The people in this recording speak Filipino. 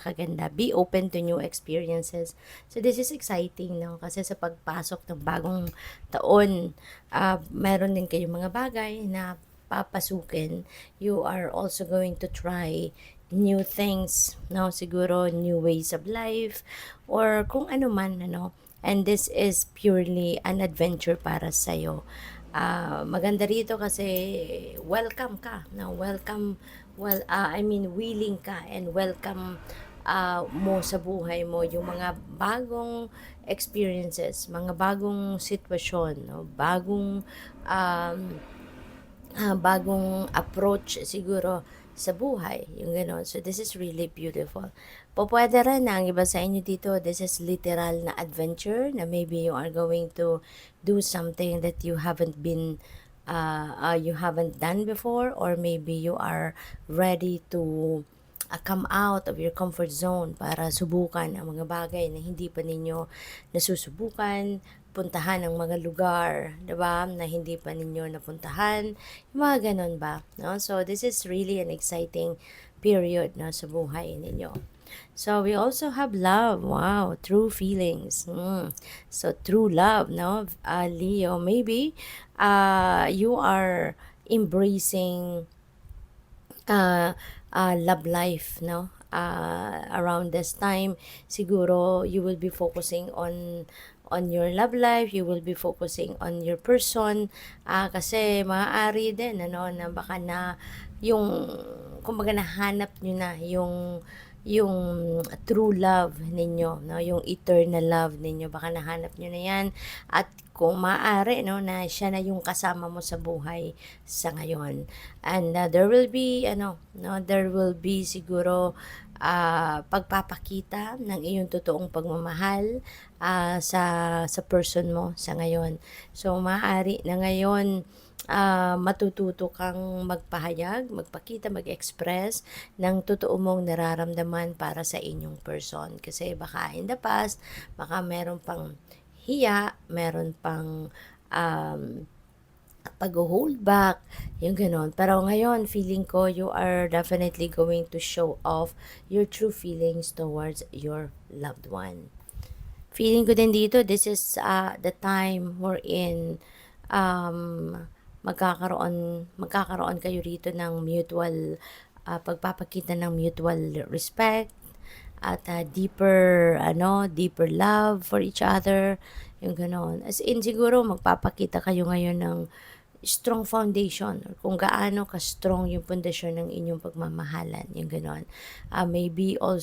napakaganda. Be open to new experiences. So this is exciting, no? Kasi sa pagpasok ng bagong taon, meron din kayong mga bagay na papasukin. You are also going to try new things, no? Siguro new ways of life or kung ano man, ano. And this is purely an adventure para sa'yo. Maganda rito kasi welcome ka, no? Welcome, I mean, willing ka and welcome mo sa buhay mo yung mga bagong experiences, mga bagong sitwasyon, no? Bagong approach siguro sa buhay, yung gano'n. So, this is really beautiful. Pupwede rin na ang iba sa inyo dito, this is literal na adventure na maybe you are going to do something that you haven't done before, or maybe you are ready to come out of your comfort zone para subukan ang mga bagay na hindi pa ninyo nasusubukan, puntahan ang mga lugar, 'di ba, na hindi pa ninyo napuntahan, yung mga gano'n ba, no? So, this is really an exciting period, no, sa buhay ninyo. So, we also have love. Wow, true feelings. So, true love, no? Leo, maybe you are embracing love life, no? Around this time, siguro you will be focusing on your love life, you will be focusing on your person, kasi maaari din, ano, na baka na yung, kumbaga nahanap nyo na yung true love ninyo, no? Yung eternal love ninyo, baka nahanap nyo na yan, at kung maaari, no, na siya na yung kasama mo sa buhay sa ngayon. And there will be, ano, no, there will be siguro pagpapakita ng iyong totoong pagmamahal sa person mo sa ngayon. So, maaari na ngayon matututo kang magpahayag, magpakita, mag-express ng totoo mong nararamdaman para sa inyong person. Kasi baka in the past, baka meron pang hiya, meron pang pag-hold back, yung ganon. Pero ngayon, feeling ko you are definitely going to show off your true feelings towards your loved one. Feeling ko din dito, this is the time wherein magkakaroon kayo rito ng mutual pagpapakita ng mutual respect at deeper love for each other, yung ganon. As in, siguro magpapakita kayo ngayon ng strong foundation, or kung gaano ka strong yung pundasyon ng inyong pagmamahalan, yung ganon. Maybe also